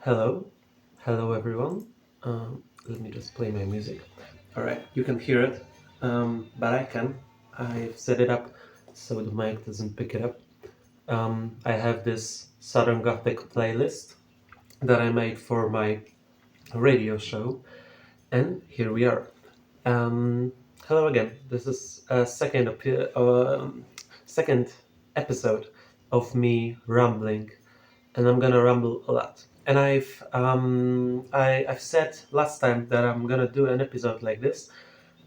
Hello, hello everyone. Let me just play my music. All right, you can hear it, but I can. I've set it up so the mic doesn't pick it up. I have this Southern Gothic playlist that I made for my radio show, and here we are. Um, Hello again. This is a second episode of me rambling, and I'm gonna ramble a lot. And I've said last time that I'm gonna do an episode like this,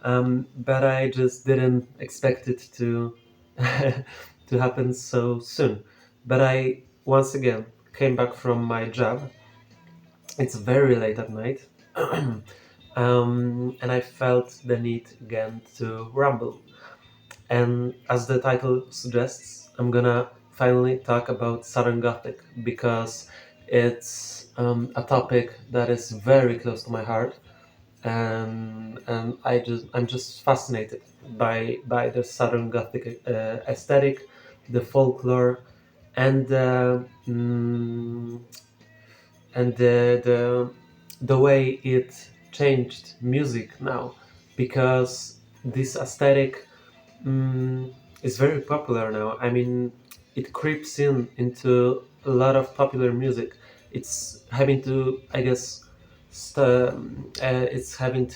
but I just didn't expect it to to happen so soon. But I once again came back from my job. It's very late at night, and I felt the need again to ramble. And as the title suggests, I'm gonna finally talk about Southern Gothic because it's a topic that is very close to my heart, and I'm just fascinated by the Southern Gothic aesthetic, the folklore, and the way it changed music now, because this aesthetic is very popular now. I mean, it creeps into a lot of popular music. It's having to, I guess, it's having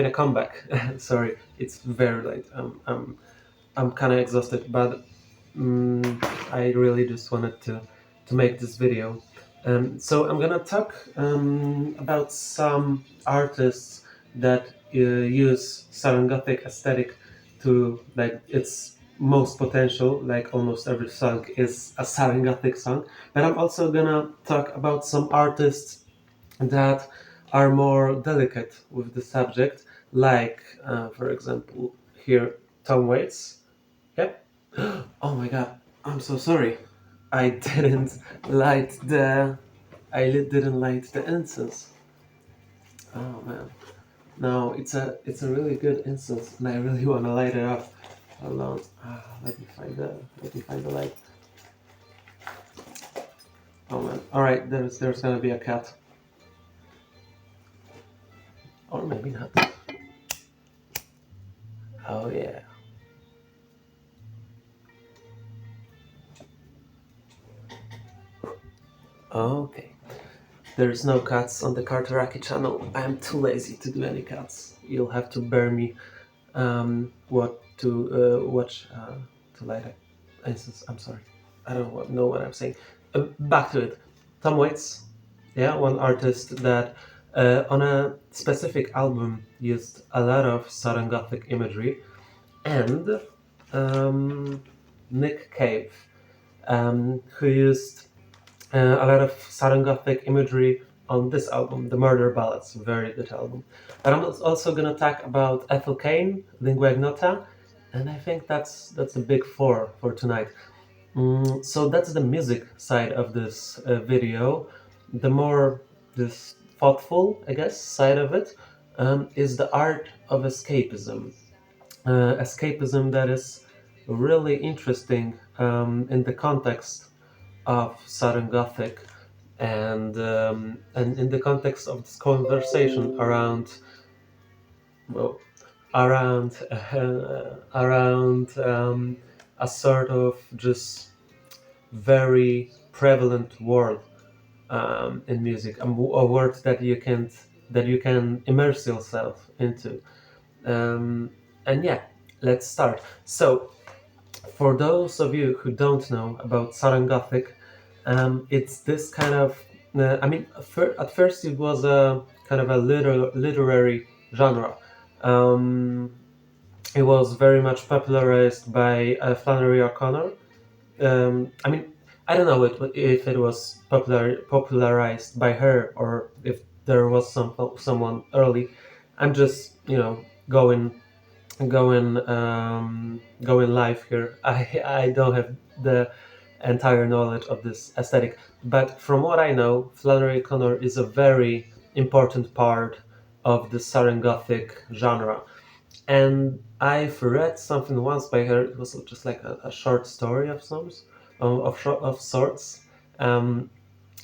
a comeback. Sorry, it's very late. I'm kind of exhausted, but I really just wanted to make this video. So I'm gonna talk about some artists that use Southern Gothic aesthetic to like its most potential. Like almost every song is a Southern Gothic song. But I'm also gonna talk about some artists that are more delicate with the subject, like for example here Tom Waits. Yep. Oh my god, I'm so sorry. I didn't light the didn't light the incense. Oh man. No, it's a really good incense and I really wanna light it up. Hold on. Let me find the light. Oh man. Alright, there's gonna be a cat. Or maybe not. Oh yeah. Okay. There's no cuts on the Carteraki channel. I'm too lazy to do any cuts. You'll have to bear me what to watch to light up instance. I'm sorry. I don't know what I'm saying. Back to it. Tom Waits, yeah, one artist that on a specific album used a lot of Southern Gothic imagery, and Nick Cave, who used a lot of Southern Gothic imagery on this album, the Murder Ballads, very good album. But I'm also gonna talk about Ethel Cain, Lingua Ignota, and I think that's a big four for tonight. So that's the music side of this video. The more this thoughtful, I guess, side of it is the art of escapism. Escapism that is really interesting in the context of Southern Gothic, and in the context of this conversation around, well, around around a sort of just very prevalent word in music, a word that you can immerse yourself into, and yeah, let's start. So for those of you who don't know about Southern Gothic, it's this kind of, I mean, at first it was a kind of a literary genre. Um, it was very much popularized by Flannery O'Connor. I mean, I don't know if it was popularized by her or if there was someone early. I'm just, going live here. I don't have the entire knowledge of this aesthetic, but from what I know, Flannery O'Connor is a very important part of the Southern Gothic genre. And I've read something once by her. It was just like a short story of sorts, um,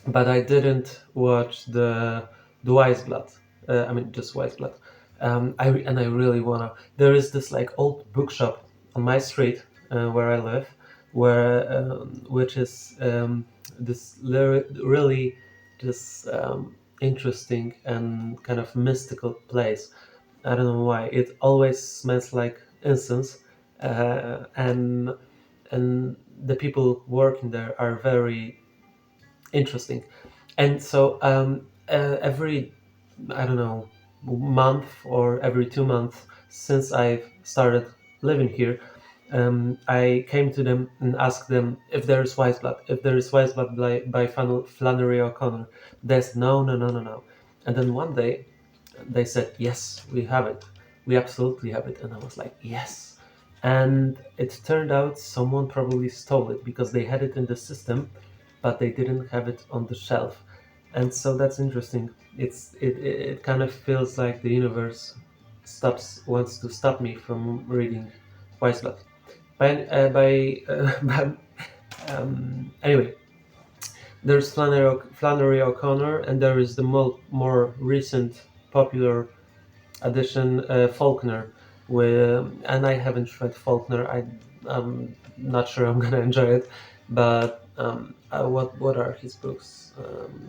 but I didn't watch the Wise Blood. I mean, just Wise Blood. I really wanna. There is this like old bookshop on my street where I live, where which is this really this interesting and kind of mystical place. I don't know why. It always smells like incense, and the people working there are very interesting. And so every, I don't know, month or every 2 months since I've started living here, I came to them and asked them if there is Wise Blood, if there is Wise Blood by Flannery O'Connor. They said no, no, no, no, no. And then one day they said, yes, we have it. We absolutely have it. And I was like, yes. And it turned out someone probably stole it because they had it in the system, but they didn't have it on the shelf. And so that's interesting. It kind of feels like the universe wants to stop me from reading Wise Blood. But anyway, there's Flannery O'Connor, and there is the more recent popular edition, Faulkner. And I haven't read Faulkner. I'm not sure I'm gonna enjoy it, but what are his books?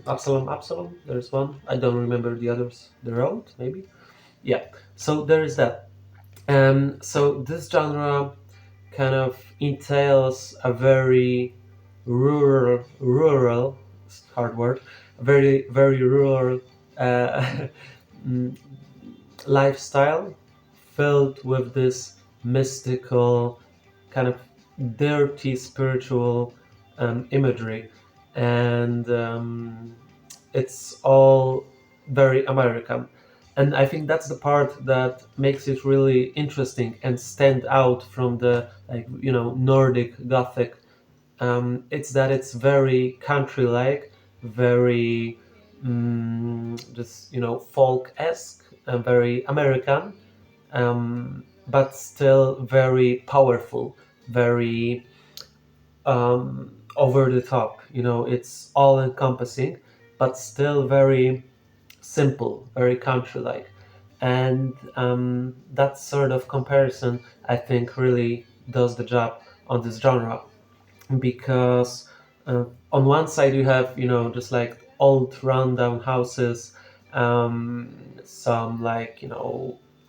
Absalom. There's one. I don't remember the others. The Road, maybe. Yeah. So there is that. So this genre kind of entails a very rural, hard word, very rural uh, mm, lifestyle filled with this mystical, kind of dirty spiritual imagery, and it's all very American. And I think that's the part that makes it really interesting and stand out from the, like, Nordic Gothic. It's that it's very country-like, very just folk-esque, and very American, but still very powerful, very over the top. It's all encompassing, but still very simple, very country-like. And that sort of comparison, I think, really does the job on this genre, because on one side you have just like old rundown houses, some like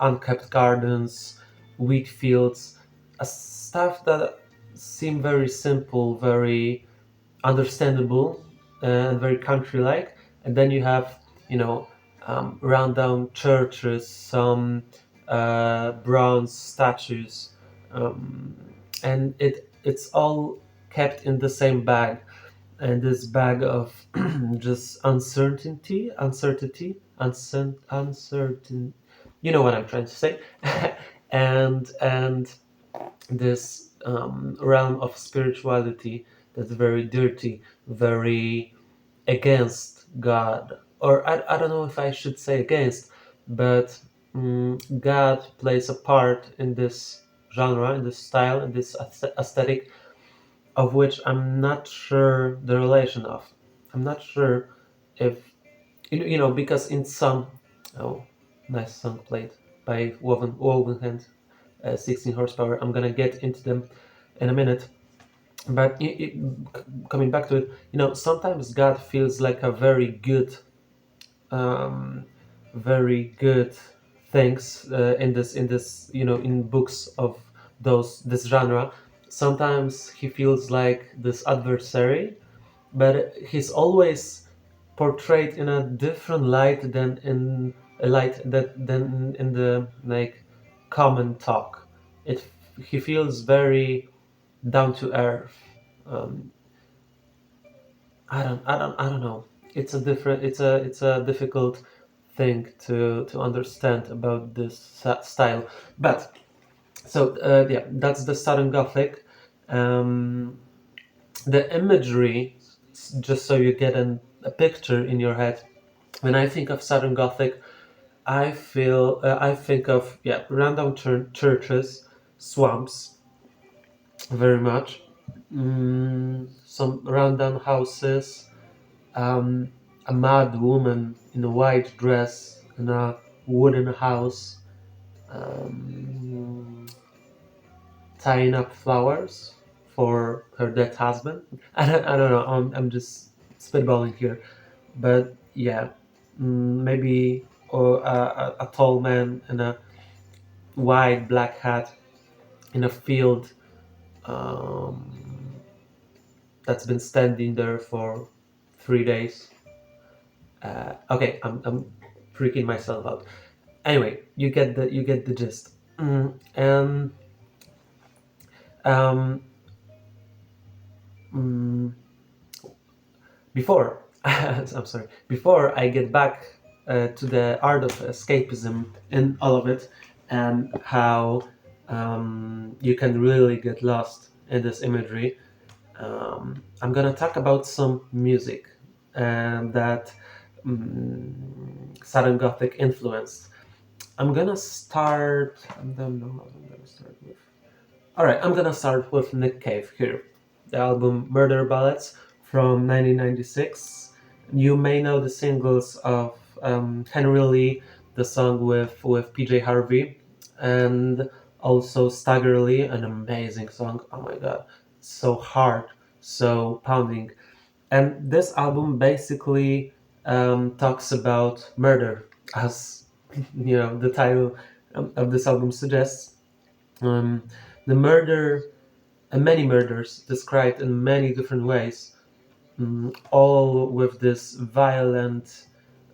unkept gardens, wheat fields, stuff that seem very simple, very understandable, and very country-like. And then you have rundown churches, some bronze statues, and it's all kept in the same bag, and this bag of just uncertain. You know what I'm trying to say, and this realm of spirituality that's very dirty, very against God, or I don't know if I should say against, but God plays a part in this genre, in this style, in this aesthetic, of which I'm not sure the relation of. I'm not sure if because in some, oh, nice song played by Woven Hand, 16 horsepower. I'm gonna get into them in a minute, but coming back to it, sometimes God feels like a um, very good things in this in books of this genre. Sometimes he feels like this adversary, but he's always portrayed in a different light than in a light that than in the like common talk. It He feels very down to earth. Um, I don't know. It's a difficult thing to understand about this style. But so yeah, that's the Southern Gothic. Um, the imagery, just so you get a picture in your head. When I think of Southern Gothic, I think of, yeah, random churches, swamps, very much. Some rundown houses, a mad woman in a white dress in a wooden house, um, tying up flowers for her dead husband. I don't know. I'm just spitballing here, but yeah, maybe a tall man in a wide black hat in a field, um, that's been standing there for 3 days. Okay, I'm freaking myself out. Anyway, you get the gist. And um, mm, before I'm sorry, before I get back to the art of escapism in all of it, and how you can really get lost in this imagery, I'm gonna talk about some music that Southern Gothic influenced. I'm gonna start. I don't know what I'm gonna start with. All right, I'm gonna start with Nick Cave here, the album Murder Ballads from 1996. You may know the singles of Henry Lee, the song with PJ Harvey, and also Staggerly, an amazing song. Oh my god, so hard, so pounding. And this album basically talks about murder, as the title of this album suggests. Um, the murder and many murders described in many different ways, all with this violent,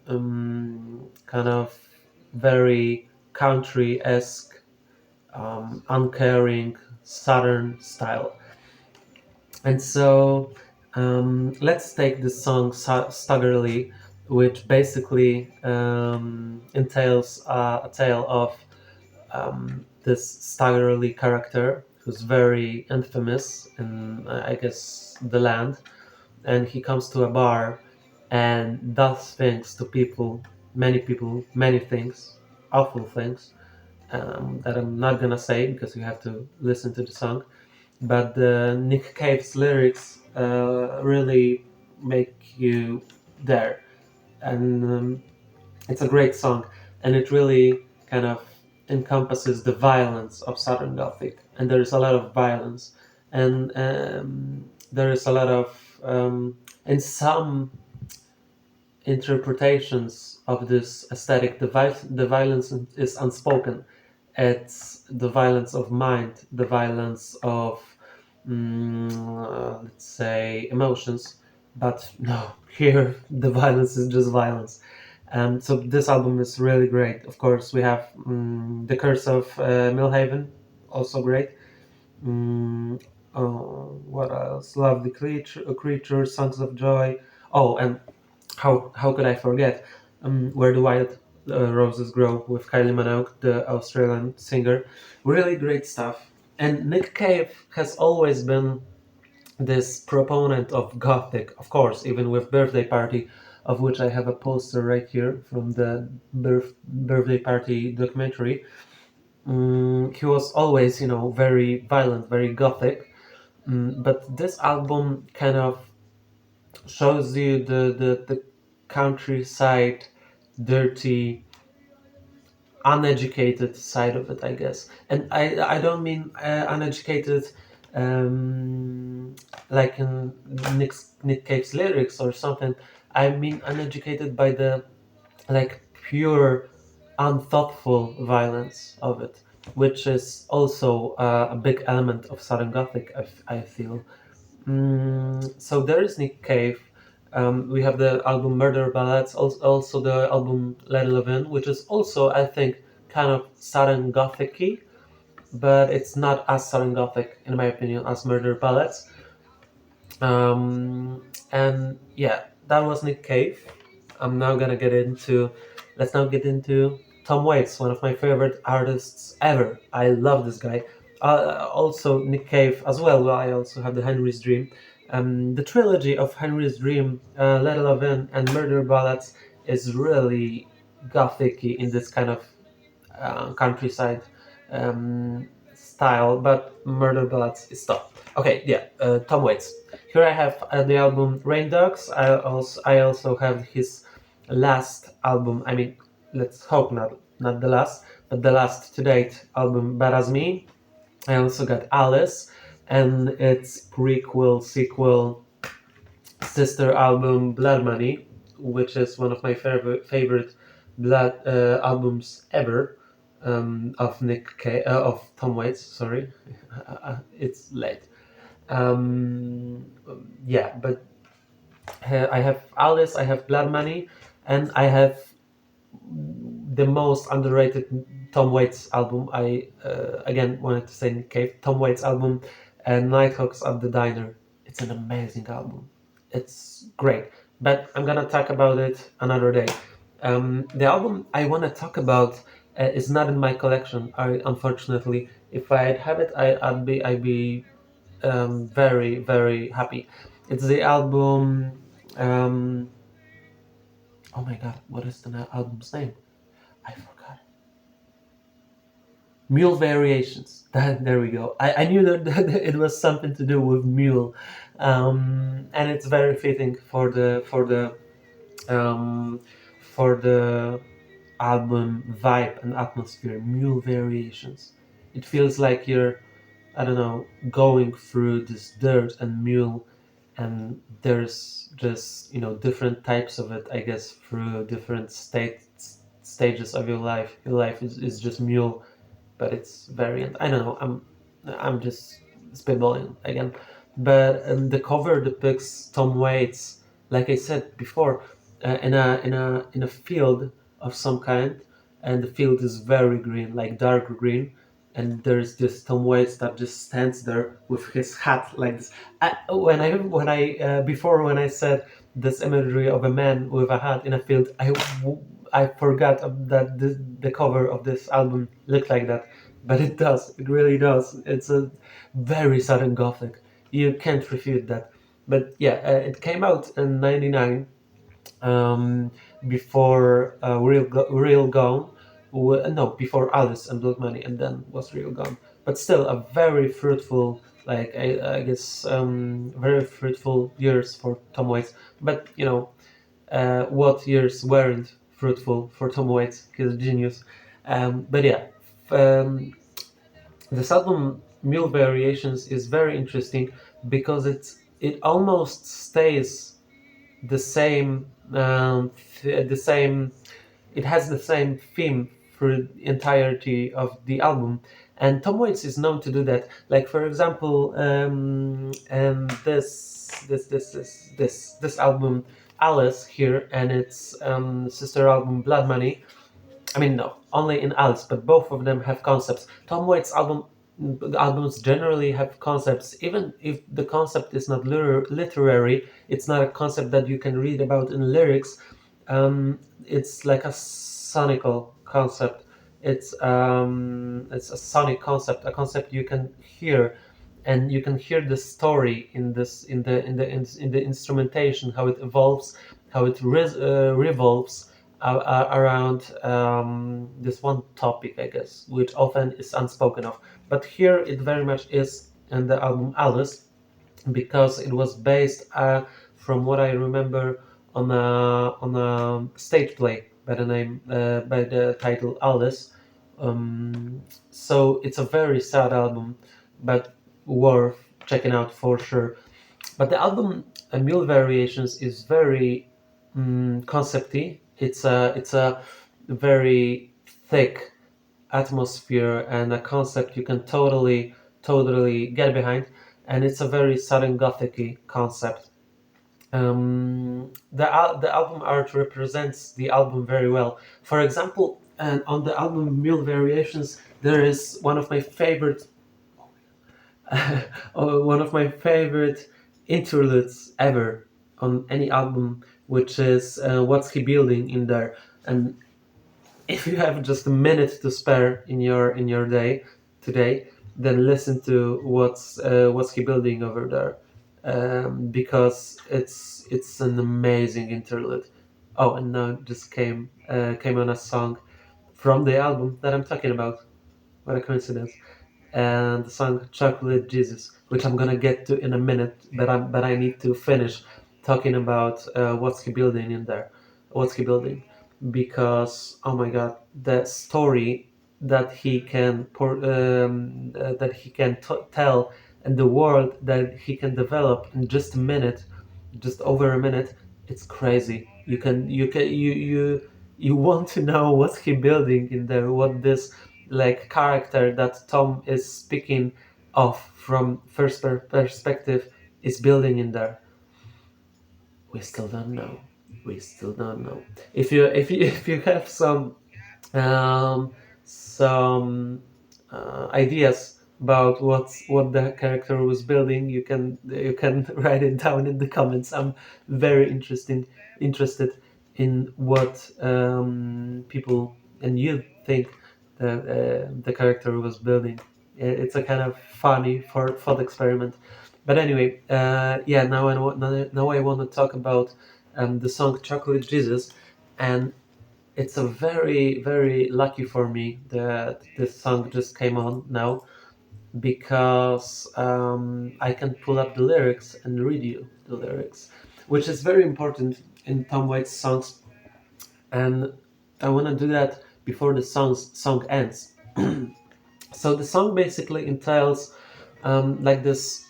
kind of very country-esque, uncaring southern style. And so let's take the song Staggerly, which basically entails a tale of this Staggerly character who's very infamous in, I guess, the land. And he comes to a bar and does things to people, many things, awful things, that I'm not gonna say because you have to listen to the song. But Nick Cave's lyrics really make you there, and it's a great song, and it really kind of encompasses the violence of Southern Gothic, and there is a lot of violence, and there is a lot of in some interpretations of this aesthetic, the violence is unspoken. It's the violence of mind, the violence of, let's say, emotions. But no, here the violence is just violence. So this album is really great. Of course, we have The Curse of Millhaven, also great. Mm, what else? Lovely creature, Songs of Joy. Oh, and how could I forget? Where the Wild Roses Grow with Kylie Minogue, the Australian singer. Really great stuff. And Nick Cave has always been this proponent of Gothic, of course, even with Birthday Party, of which I have a poster right here from the Birthday Party documentary. He was always, very violent, very Gothic. But this album kind of shows you the countryside, dirty, uneducated side of it, I guess. And I don't mean uneducated like in Nick Cave's lyrics or something. I mean uneducated by the like pure, unthoughtful violence of it, which is also a big element of Southern Gothic, I feel. So there is Nick Cave. We have the album Murder Ballads, also the album Let Love In, which is also, I think, kind of Southern Gothic-y, but it's not as Southern Gothic, in my opinion, as Murder Ballads. And yeah, that was Nick Cave. Let's now get into Tom Waits, one of my favorite artists ever. I love this guy. Also Nick Cave as well. I also have the Henry's Dream. The trilogy of Henry's Dream, Let Love In, and Murder Ballads is really gothic in this kind of countryside style, but Murder Ballads is top. Okay, yeah, Tom Waits. Here I have the album Rain Dogs. I also have his last album. I mean, let's hope not the last, but the last to date album, Bad As Me. I also got Alice and its prequel, sequel, sister album Blood Money, which is one of my favorite Blood albums ever, of Tom Waits. Sorry, it's late. Um, yeah, but I have Alice, I have Blood Money, and I have the most underrated Tom Waits album. I again wanted to say Nick Cave. Tom Waits album, Nighthawks at the Diner. It's an amazing album. It's great, but I'm gonna talk about it another day. The album I want to talk about is not in my collection. Unfortunately, if I'd have it, I'd be very very happy. It's the album. Um, oh my god, what is the album's name? I forgot. Mule Variations. There we go. I knew that it was something to do with Mule, and it's very fitting um, for the album vibe and atmosphere. Mule Variations. It feels like you're, I don't know, going through this dirt and mule, and there's just different types of it. I guess through different stages of your life. Your life is just mule, but it's variant. I don't know. I'm just spitballing again, but the cover depicts Tom Waits, like I said before, in a field of some kind, and the field is very green, like dark green, and there's this Tom Waits that just stands there with his hat like this. Before when I said this imagery of a man with a hat in a field, I forgot that the cover of this album looked like that, but it does. It really does. It's a very sudden gothic. You can't refute that. But yeah, it came out in '99, um, before Real Gone. No, before Alice and Blood Money, and then was Real Gone. But still, a very fruitful, like I guess, very fruitful years for Tom Waits. But what years weren't fruitful for Tom Waits? He's a genius. But yeah, um, this album Mule Variations is very interesting because it almost stays the same, the same. It has the same theme through the entirety of the album, and Tom Waits is known to do that. Like for example, this album Alice here, and its sister album Blood Money. I mean, no, only in Alice, but both of them have concepts. Tom Waits' albums generally have concepts, even if the concept is not literary. It's not a concept that you can read about in lyrics. It's like a sonical concept. It's a sonic concept, a concept you can hear, and you can hear the story in this in the instrumentation, how it evolves, how it revolves around this one topic, I guess, which often is unspoken of. But here it very much is in the album Alice, because it was based, from what I remember, on a stage play by the title Alice. So it's a very sad album, but worth checking out for sure. But the album Mule Variations is very concepty. It's a very thick atmosphere and a concept you can totally get behind, and it's a very sudden gothic concept. The album art represents the album very well. For example, and on the album Mule Variations, there is one of my favorite interludes ever on any album, which is "What's He Building" in there. And if you have just a minute to spare in your day today, then listen to what's he building over there, because it's an amazing interlude. Oh, and now it just came on a song from the album that I'm talking about. What a coincidence! and the song Chocolate Jesus, which I'm gonna get to in a minute, but I need to finish talking about what's he building in there, what's he building, because oh my god, the story that he can tell, and the world that he can develop in just a minute, just over a minute, it's crazy. You want to know what he building in there, what this like character that Tom is speaking of from first perspective is building in there. We still don't know. We still don't know. If you have um, some ideas about what the character was building, you can write it down in the comments. I'm very interested in what people and you think the character was building. It's a kind of funny for thought experiment. But anyway, yeah. Now I want to talk about the song "Chocolate Jesus," and it's a very lucky for me that this song just came on now, because I can pull up the lyrics and read you the lyrics, which is very important in Tom Waits songs, and I want to do that before the song ends. So the song basically entails like this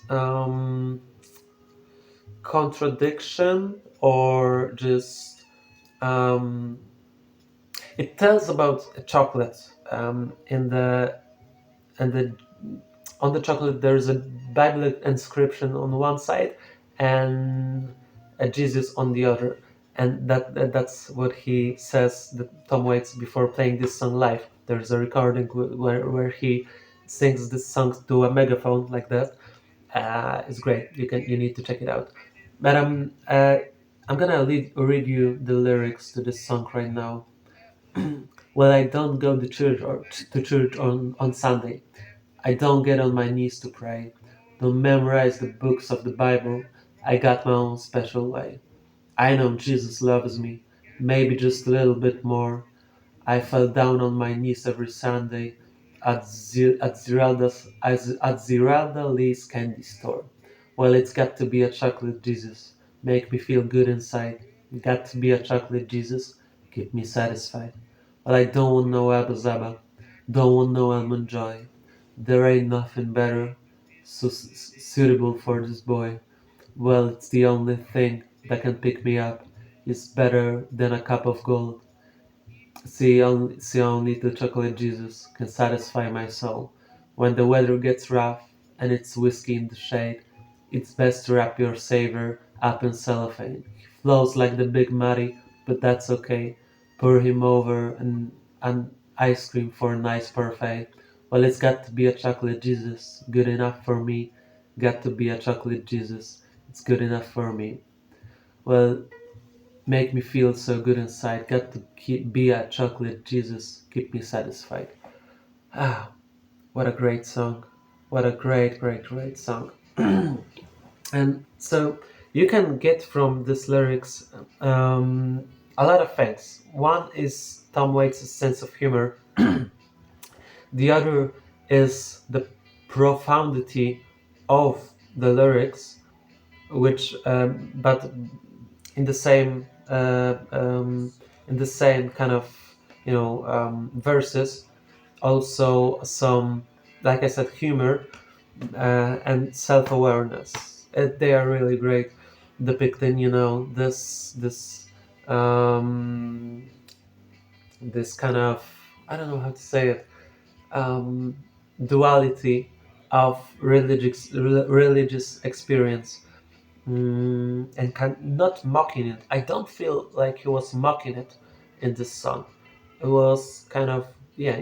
contradiction, or just um, it tells about a chocolate, in the and the on the chocolate there's a Bible inscription on one side and a Jesus on the other, and that's what he says, that Tom Waits, before playing this song live. There's a recording where he sings this song to a megaphone like that. It's great. You need to check it out. But I'm gonna read you the lyrics to this song right now. Well, I don't go to church on Sunday. I don't get on my knees to pray. Don't memorize the books of the Bible. I got my own special way. I know Jesus loves me, maybe just a little bit more. I fell down on my knees every Sunday at Ziralda Lee's candy store. Well, it's got to be a chocolate Jesus. Make me feel good inside. Got to be a chocolate Jesus. Keep me satisfied. Well, I don't want no Abba Zaba. Don't want no almond joy. There ain't nothing better suitable for this boy. Well, it's the only thing that can pick me up. It's better than a cup of gold. See, only the chocolate Jesus can satisfy my soul. When the weather gets rough and it's whiskey in the shade, it's best to wrap your savior up in cellophane. He flows like the Big Muddy, but that's okay. Pour him over and ice cream for a nice parfait. Well, it's got to be a chocolate Jesus, good enough for me. Got to be a chocolate Jesus, it's good enough for me. Well, make me feel so good inside. Got to be a chocolate Jesus, keep me satisfied. Ah, what a great song. What a great song. And so you can get from these lyrics a lot of things. One is Tom Waits' sense of humor. The other is the profundity of the lyrics, which but in the same kind of verses, also some, like I said, humor and self-awareness. They are really great, depicting um, this kind of, I don't know how to say it, um, duality of religious experience, and not mocking it. I don't feel like he was mocking it in this song. It was kind of, yeah,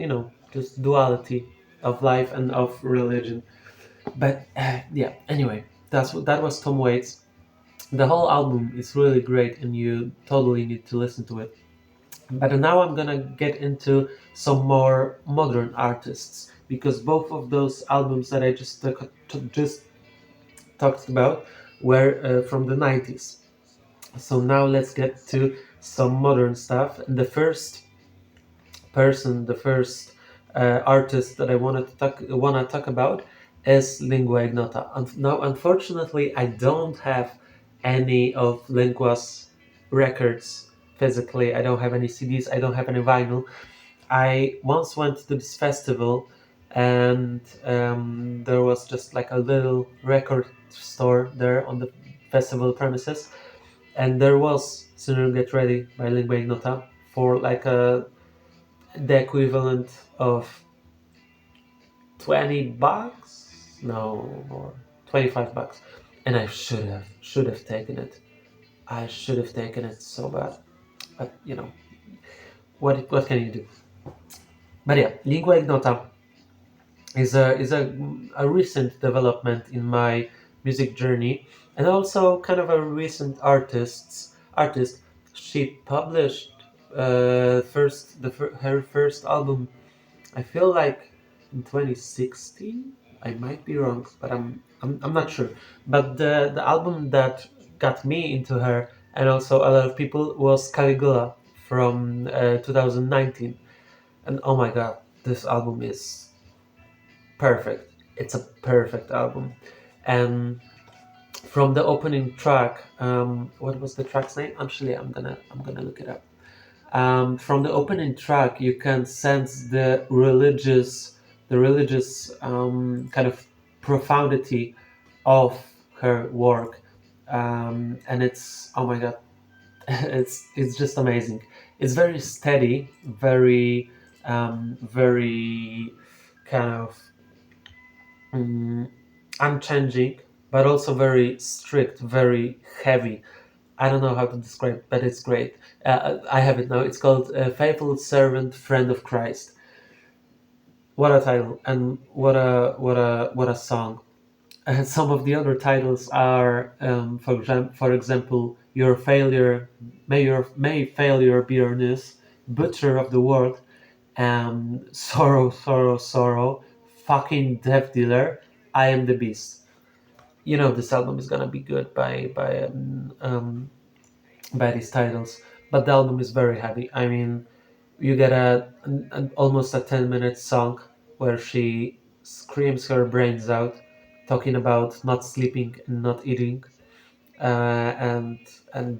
just duality of life and of religion. But yeah, anyway, that was Tom Waits. The whole album is really great, and you totally need to listen to it. But now I'm gonna get into some more modern artists, because both of those albums that I just talked about were from the 90s. So now let's get to some modern stuff. And the first artist that I wanna talk about is Lingua Ignota. Now, unfortunately, I don't have any of Lingua's records physically. I don't have any CDs. I don't have any vinyl. I once went to this festival, and there was just like a little record store there on the festival premises, and there was Sooner Get Ready by Lingua Ignota for like the equivalent of $20, no more, $25, and I should have taken it. I should have taken it so bad, but what can you do? But yeah, Lingua Ignota is a recent development in my music journey, and also kind of a recent artist. She published her first album, I feel like in 2016. I might be wrong, but I'm not sure. But the album that got me into her, and also a lot of people, was Caligula from 2019. And oh my god, this album is perfect. It's a perfect album. And from the opening track, what was the track's name? Actually, I'm gonna look it up. From the opening track, you can sense the religious kind of profundity of her work, and it's, oh my god, it's just amazing. It's very steady, very kind of um, unchanging, but also very strict, very heavy. I don't know how to describe, but it's great. I have it now. It's called "Faithful Servant, Friend of Christ." What a title, and what a song. Some of the other titles are, for example, "Your Failure," "May Failure Be Your News," "Butcher of the World," "Sorrow, Sorrow, Sorrow," "Fucking Death Dealer," "I Am the Beast." This album is gonna be good by these titles, but the album is very heavy. I mean, you get almost a 10-minute song where she screams her brains out, talking about not sleeping and not eating, and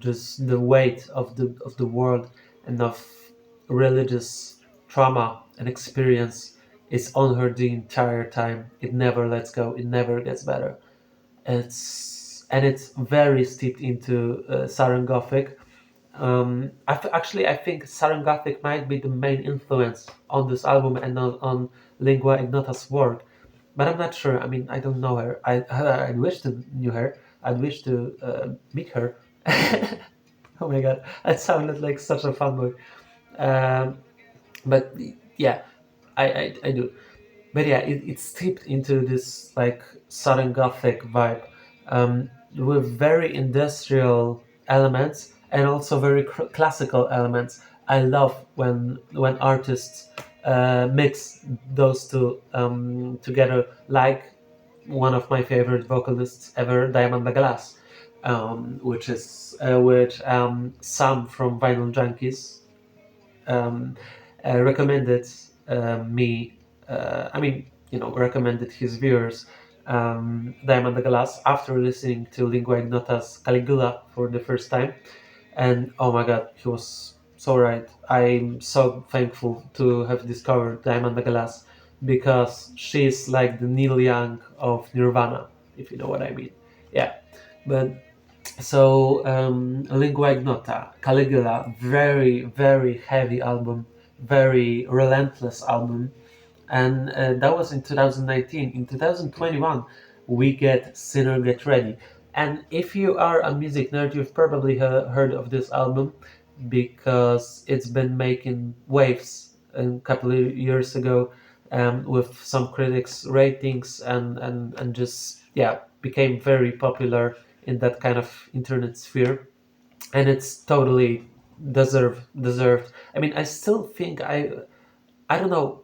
just the weight of the world and of religious trauma and experience is on her the entire time. It never lets go. It never gets better. It's very steeped into Southern Gothic. I think Southern Gothic might be the main influence on this album and on Lingua Ignota's work, but I'm not sure. I mean, I don't know her. I wish to knew her. I'd wish to meet her. Oh my god, that sounded like such a fanboy. Um, but yeah, I do. But yeah, it's steeped into this like Southern Gothic vibe, with very industrial elements and also very classical elements. I love when artists mix those two together, like one of my favorite vocalists ever, Diamanda Glass, which Sam from Vinyl Junkies um, recommended me. I mean, recommended his viewers Diamond the Glass after listening to Lingua Ignota's Caligula for the first time, and oh my god, he was so right. I'm so thankful to have discovered Diamond the Glass, because she's like the Neil Young of Nirvana, if you know what I mean. Yeah, but so Lingua Ignota, Caligula, very very heavy album, very relentless album, and that was in 2019. In 2021, we get Sinner Get Ready, and if you are a music nerd, you've probably heard of this album because it's been making waves a couple of years ago, with some critics ratings, and just, yeah, became very popular in that kind of internet sphere, and it's totally deserved. I mean, I still think I don't know,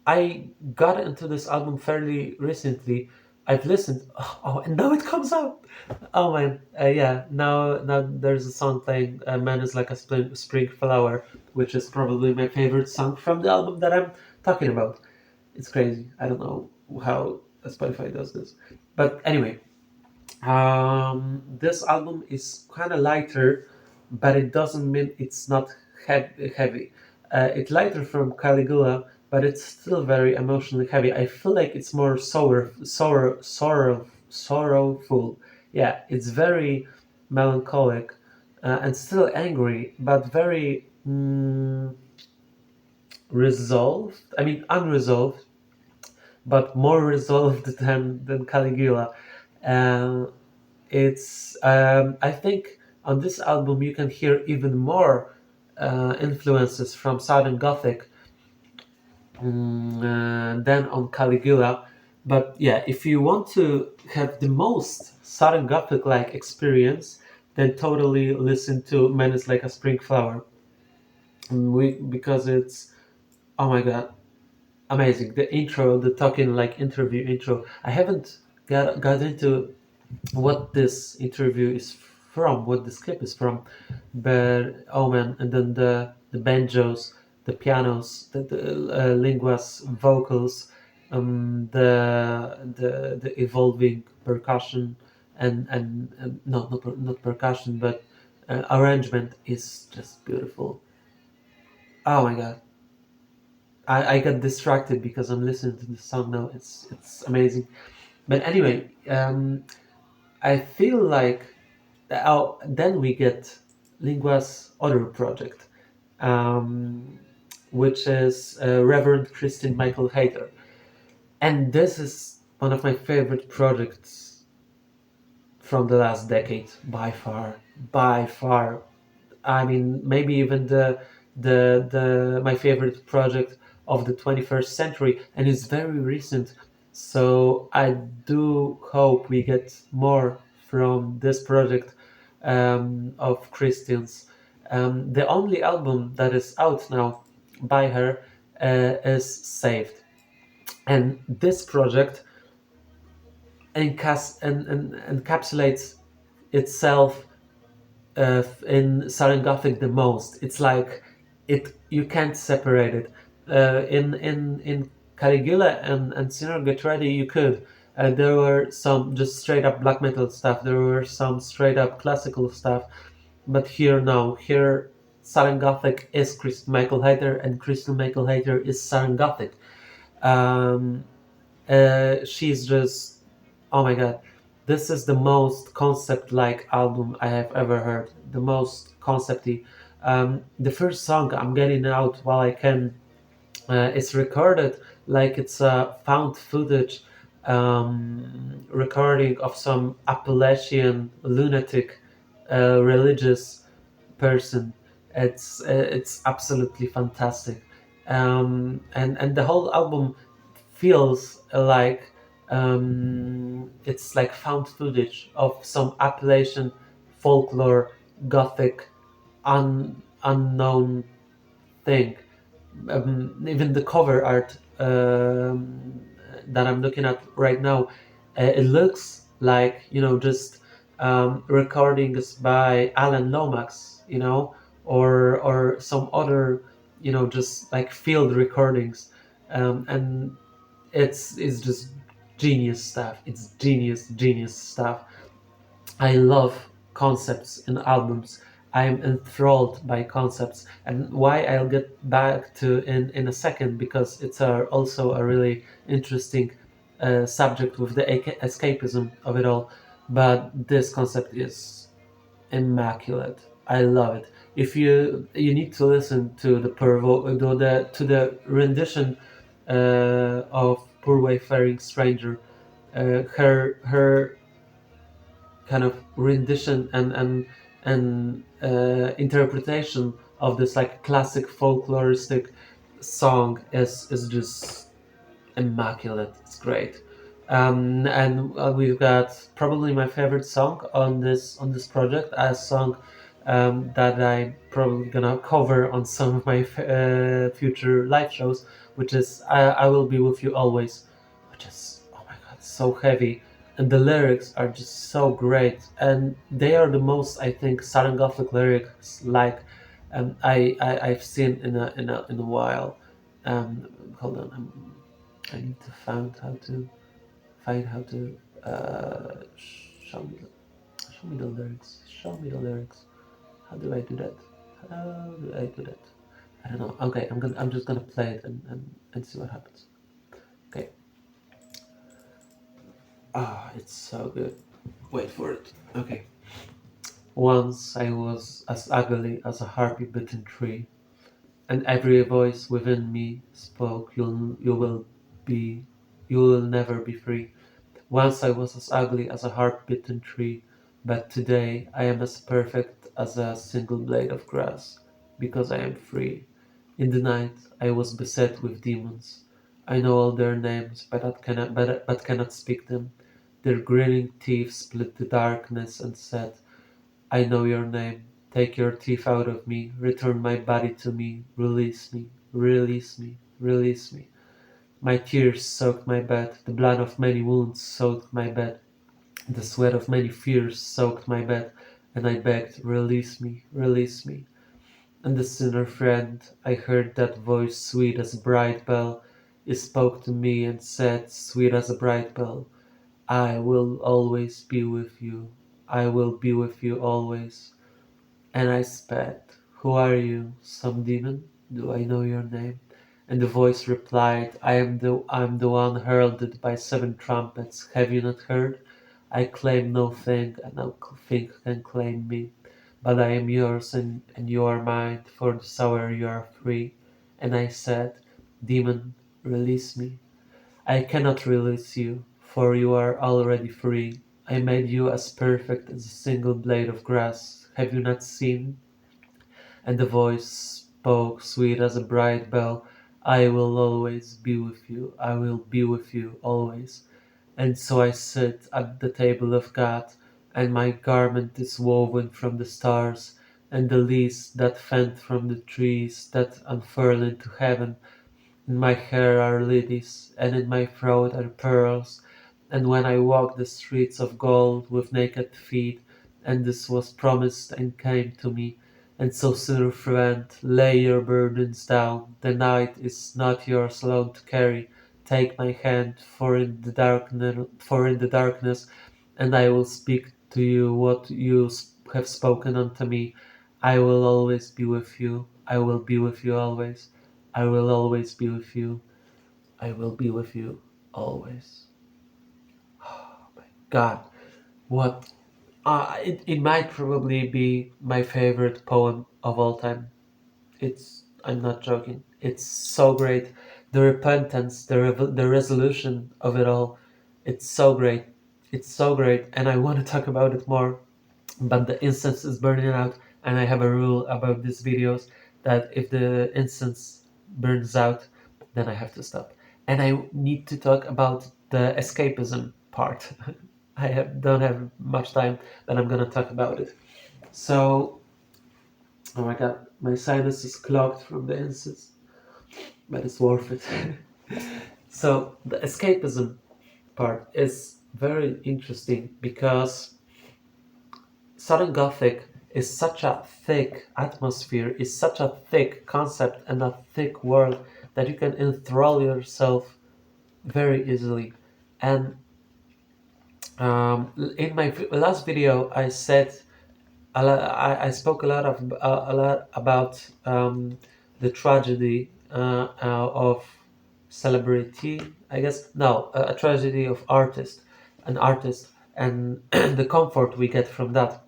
I got into this album fairly recently. I've listened. Oh, and now it comes out. Oh man, yeah. Now there's a song playing. "Man is like a spring flower," which is probably my favorite song from the album that I'm talking about. It's crazy. I don't know how Spotify does this, but anyway, this album is kind of lighter, but it doesn't mean it's not heavy. It's lighter from Caligula, but it's still very emotionally heavy. I feel like it's more sorrowful. Yeah, it's very melancholic and still angry, but very resolved. I mean, unresolved, but more resolved than Caligula. Um, it's I think on this album you can hear even more influences from Southern Gothic than on Caligula. But yeah, if you want to have the most Southern Gothic like experience, then totally listen to Man is Like a Spring Flower. Because it's, oh my god, amazing. The intro, the talking like interview intro. I haven't got into what this interview is from, what this clip is from, but oh man, and then the banjos, the pianos, the Lingua's vocals, the evolving percussion, and no, not percussion, but arrangement is just beautiful. Oh my god. I got distracted because I'm listening to the song now. It's amazing. But anyway, I feel like then we get Lingua's other project, um, which is Reverend Kristin Michael Hater. And this is one of my favorite projects from the last decade, by far. By far. I mean, maybe even the my favorite project of the 21st century, and it's very recent. So I do hope we get more from this project of Christians. The only album that is out now by her is Saved, and this project encapsulates itself in Southern Gothic the most. It's like you can't separate it. In Caligula and Sinner Get Ready you could. There were some just straight up black metal stuff. There were some straight up classical stuff. But here no. Here Southern Gothic is Crystal Michael Hayter and Crystal Michael Hayter is Southern Gothic. Um, she's just, oh my god, this is the most concept-like album I have ever heard. The most concepty. The first song I'm getting out while I can is recorded like it's a found footage recording of some Appalachian lunatic religious person. It's absolutely fantastic, and the whole album feels like it's like found footage of some Appalachian folklore, gothic, unknown thing. Even the cover art that I'm looking at right now, it looks like just recordings by Alan Lomax, or some other just like field recordings, and it's just genius stuff. It's genius stuff. I love concepts in albums. I am enthralled by concepts, and why I'll get back to in a second, because it's also a really interesting subject with the escapism of it all. But this concept is immaculate. I love it. If you need to listen to the rendition of Poor Wayfaring Stranger, her kind of rendition and interpretation of this like classic folkloristic song is just immaculate. It's great. And we've got probably my favorite song on this project, a song that I'm probably gonna cover on some of my future live shows, which is I Will Be With You Always, which is, oh my god, so heavy, and the lyrics are just so great, and they are the most, I think, Southern Gothic lyrics like I've seen in a while. Hold on. I need to find how to show me the lyrics. Show me the lyrics. How do I do that? How do I do that? I don't know. Okay, I'm just gonna play it and see what happens. Okay. Ah, it's so good. Wait for it. Okay. Once I was as ugly as a harpy-bitten tree, and every voice within me spoke, be, you will never be free. Once I was as ugly as a harp-bitten tree, but today I am as perfect as a single blade of grass, because I am free. In the night I was beset with demons. I know all their names, but cannot speak them. Their grinning teeth split the darkness and said, I know your name. Take your teeth out of me, return my body to me, release me, release me, release me. My tears soaked my bed, the blood of many wounds soaked my bed, the sweat of many fears soaked my bed, and I begged, release me, release me. And the sinner friend, I heard that voice sweet as a bright bell, it spoke to me and said, sweet as a bright bell, I will always be with you, I will be with you always. And I spat, who are you, some demon? Do I know your name? And the voice replied, I am the one heralded by 7 trumpets. Have you not heard? I claim no thing, and no thing can claim me. But I am yours, and you are mine, for this hour you are free. And I said, Demon, release me. I cannot release you, for you are already free. I made you as perfect as a single blade of grass. Have you not seen? And the voice spoke, sweet as a bright bell, I will always be with you, I will be with you always. And so I sit at the table of God, and my garment is woven from the stars, and the leaves that fend from the trees that unfurl into heaven. In my hair are lilies, and in my throat are pearls. And when I walk the streets of gold with naked feet, and this was promised and came to me. And so, sir friend, lay your burdens down. The night is not yours alone to carry. Take my hand, for in the darkness, and I will speak to you what you have spoken unto me. I will always be with you. I will be with you always. I will always be with you. I will be with you always. Oh my God, what? It might probably be my favorite poem of all time. I'm not joking. It's so great. The repentance, the resolution of it all. It's so great. It's so great, and I want to talk about it more. But the incense is burning out, and I have a rule about these videos that if the incense burns out, then I have to stop. And I need to talk about the escapism part. Don't have much time, but I'm gonna talk about it. So, oh my god, my sinus is clogged from the incense, but it's worth it. So the escapism part is very interesting because Southern Gothic is such a thick atmosphere, is such a thick concept and a thick world that you can enthrall yourself very easily. And in my last video, I said I spoke a lot about the tragedy of celebrity. I guess no, a tragedy of an artist, and the comfort we get from that.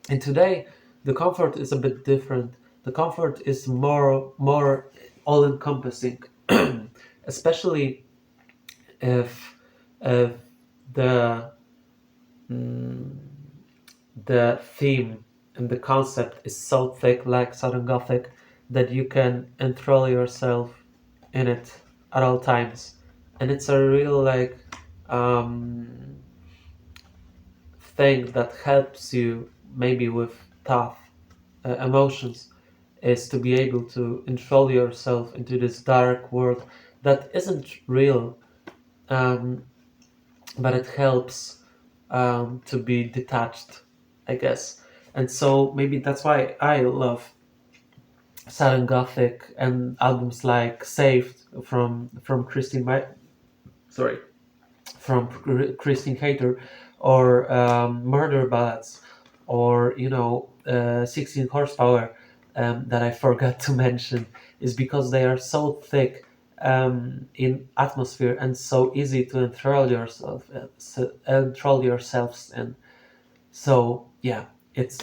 And today, the comfort is a bit different. The comfort is more all encompassing, especially if if the mm, the theme and the concept is so thick, like Southern Gothic, that you can enthrall yourself in it at all times, and it's a real um, thing that helps you maybe with tough emotions is to be able to enthrall yourself into this dark world that isn't real, um, but it helps to be detached, I guess. And so maybe that's why I love Southern Gothic and albums like Saved from Kristin, sorry, from Kristin Hater, or Murder Ballads, or 16 Horsepower, that I forgot to mention, is because they are so thick in atmosphere and so easy to enthrall yourselves in. So yeah, it's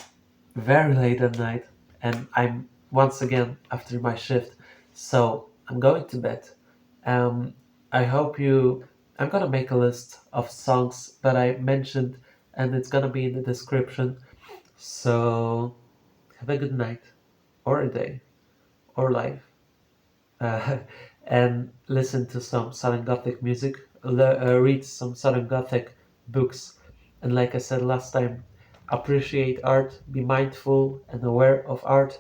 very late at night, and I'm once again after my shift, so I'm going to bed. Um, I hope you. I'm gonna make a list of songs that I mentioned, and it's gonna be in the description. So have a good night, or a day, or life, uh, and listen to some Southern Gothic music. Read some Southern Gothic books, and like I said last time, appreciate art, be mindful and aware of art,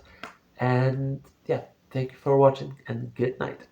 and yeah, thank you for watching, and good night.